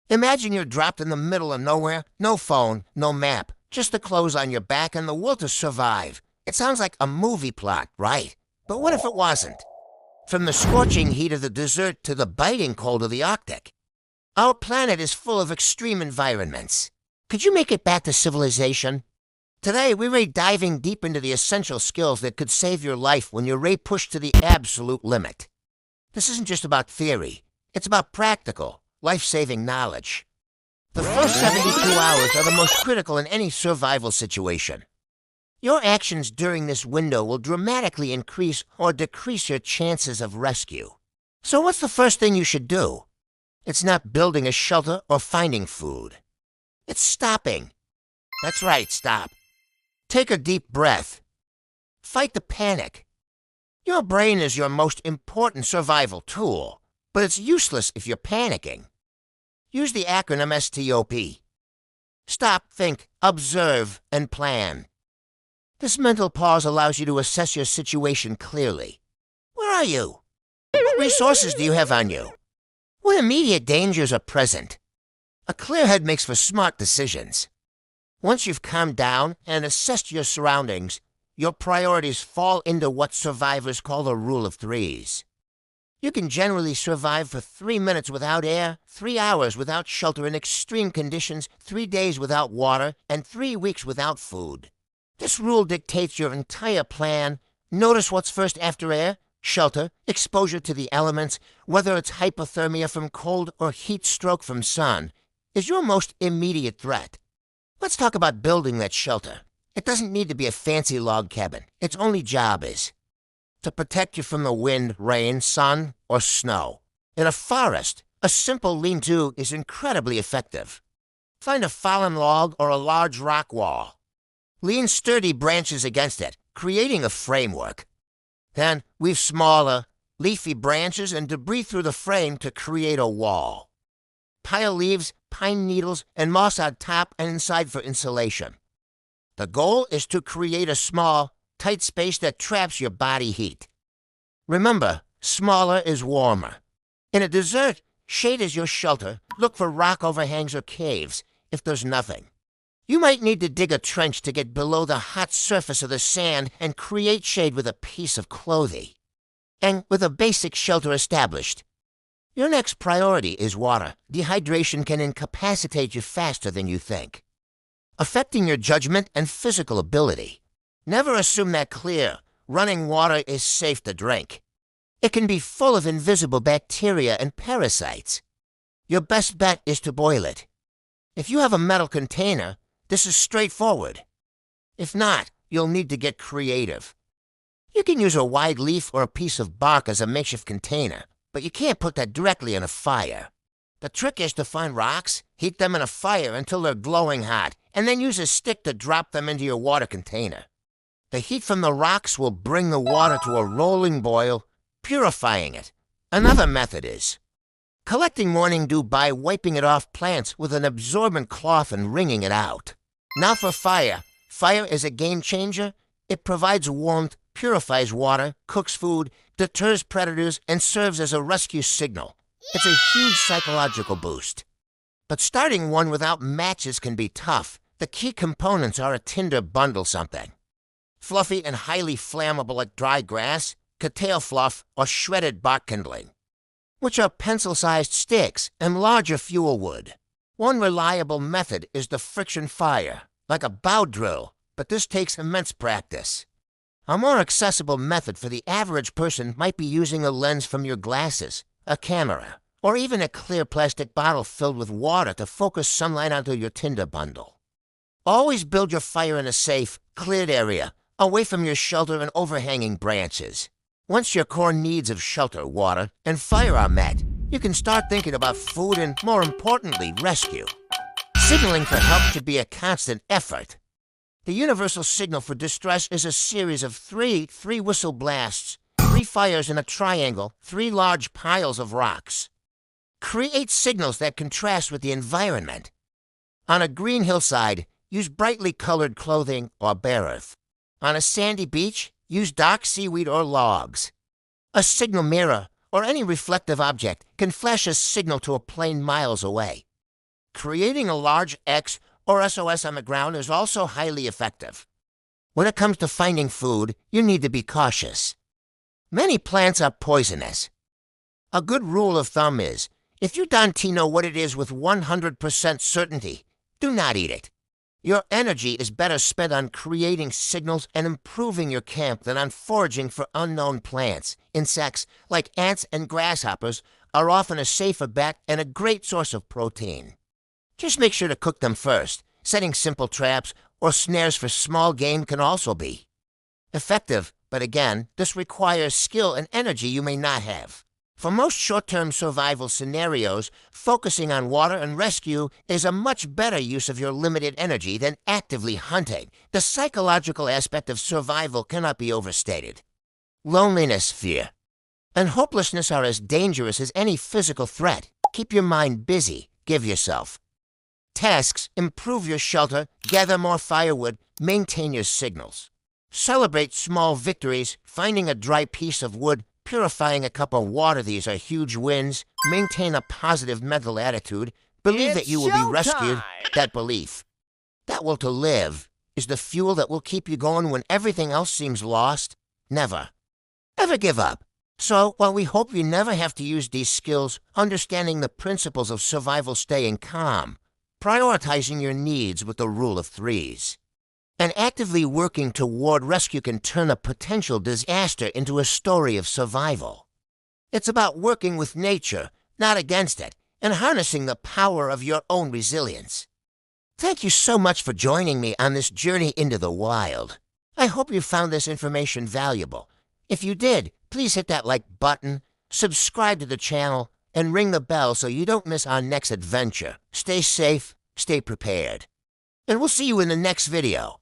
Imagine you're dropped in the middle of nowhere, no phone, no map, just the clothes on your back and the will to survive. It sounds like a movie plot, right? But what if it wasn't? From the scorching heat of the desert to the biting cold of the Arctic, our planet is full of extreme environments. Could you make it back to civilization? Today, we're diving deep into the essential skills that could save your life when you're pushed to the absolute limit. This isn't just about theory. It's about practical, life-saving knowledge. The first 72 hours are the most critical in any survival situation. Your actions during this window will dramatically increase or decrease your chances of rescue. So what's the first thing you should do? It's not building a shelter or finding food. It's stopping. That's right, stop. Take a deep breath. Fight the panic. Your brain is your most important survival tool, but it's useless if you're panicking. Use the acronym STOP. Stop, think, observe, and plan. This mental pause allows you to assess your situation clearly. Where are you? What resources do you have on you? What immediate dangers are present? A clear head makes for smart decisions. Once you've calmed down and assessed your surroundings, your priorities fall into what survivors call the rule of threes. You can generally survive for 3 minutes without air, 3 hours without shelter in extreme conditions, 3 days without water, and 3 weeks without food. This rule dictates your entire plan. Notice what's first after air, shelter, exposure to the elements, whether it's hypothermia from cold or heat stroke from sun, is your most immediate threat. Let's talk about building that shelter. It doesn't need to be a fancy log cabin. Its only job is to protect you from the wind, rain, sun, or snow. In a forest, a simple lean-to is incredibly effective. Find a fallen log or a large rock wall. Lean sturdy branches against it, creating a framework. Then weave smaller, leafy branches and debris through the frame to create a wall. Pile leaves, pine needles, and moss on top and inside for insulation. The goal is to create a small, tight space that traps your body heat. Remember, smaller is warmer. In a desert, shade is your shelter. Look for rock overhangs or caves if there's nothing. You might need to dig a trench to get below the hot surface of the sand and create shade with a piece of clothing. And with a basic shelter established, your next priority is water. Dehydration can incapacitate you faster than you think, affecting your judgment and physical ability. Never assume that clear, running water is safe to drink. It can be full of invisible bacteria and parasites. Your best bet is to boil it. If you have a metal container, this is straightforward. If not, you'll need to get creative. You can use a wide leaf or a piece of bark as a makeshift container, but you can't put that directly in a fire. The trick is to find rocks, heat them in a fire until they're glowing hot, and then use a stick to drop them into your water container. The heat from the rocks will bring the water to a rolling boil, purifying it. Another method is collecting morning dew by wiping it off plants with an absorbent cloth and wringing it out. Now for fire. Fire is a game changer. It provides warmth, purifies water, cooks food, deters predators, and serves as a rescue signal. It's a huge psychological boost. But starting one without matches can be tough. The key components are a tinder bundle something. Fluffy and highly flammable like dry grass, cattail fluff, or shredded bark kindling, which are pencil-sized sticks and larger fuel wood. One reliable method is the friction fire, like a bow drill, but this takes immense practice. A more accessible method for the average person might be using a lens from your glasses, a camera, or even a clear plastic bottle filled with water to focus sunlight onto your tinder bundle. Always build your fire in a safe, cleared area, away from your shelter and overhanging branches. Once your core needs of shelter, water, and fire are met, you can start thinking about food and, more importantly, rescue. Signaling for help should be a constant effort. The universal signal for distress is a series of three whistle blasts, 3 fires in a triangle, 3 large piles of rocks. Create signals that contrast with the environment. On a green hillside, use brightly colored clothing or bare earth. On a sandy beach, use dark seaweed or logs. A signal mirror or any reflective object can flash a signal to a plane miles away. creating a large X or SOS on the ground is also highly effective. When it comes to finding food, you need to be cautious. Many plants are poisonous. A good rule of thumb is, if you don't know what it is with 100% certainty, do not eat it. Your energy is better spent on creating signals and improving your camp than on foraging for unknown plants. Insects, like ants and grasshoppers, are often a safer bet and a great source of protein. Just make sure to cook them first. Setting simple traps or snares for small game can also be effective, but again, this requires skill and energy you may not have. For most short-term survival scenarios, focusing on water and rescue is a much better use of your limited energy than actively hunting. The psychological aspect of survival cannot be overstated. Loneliness, fear, and hopelessness are as dangerous as any physical threat. Keep your mind busy. Give yourself tasks, improve your shelter, gather more firewood, maintain your signals. Celebrate small victories, finding a dry piece of wood, purifying a cup of water. These are huge wins. Maintain a positive mental attitude. Believe that you will be rescued. That belief, that will to live, is the fuel that will keep you going when everything else seems lost. Never, ever give up. So, while we hope you never have to use these skills, understanding the principles of survival, staying calm, prioritizing your needs with the rule of threes, and actively working toward rescue can turn a potential disaster into a story of survival. It's about working with nature, not against it, and harnessing the power of your own resilience. Thank you so much for joining me on this journey into the wild. I hope you found this information valuable. If you did, please hit that like button, subscribe to the channel, and ring the bell so you don't miss our next adventure. Stay safe, stay prepared, and we'll see you in the next video.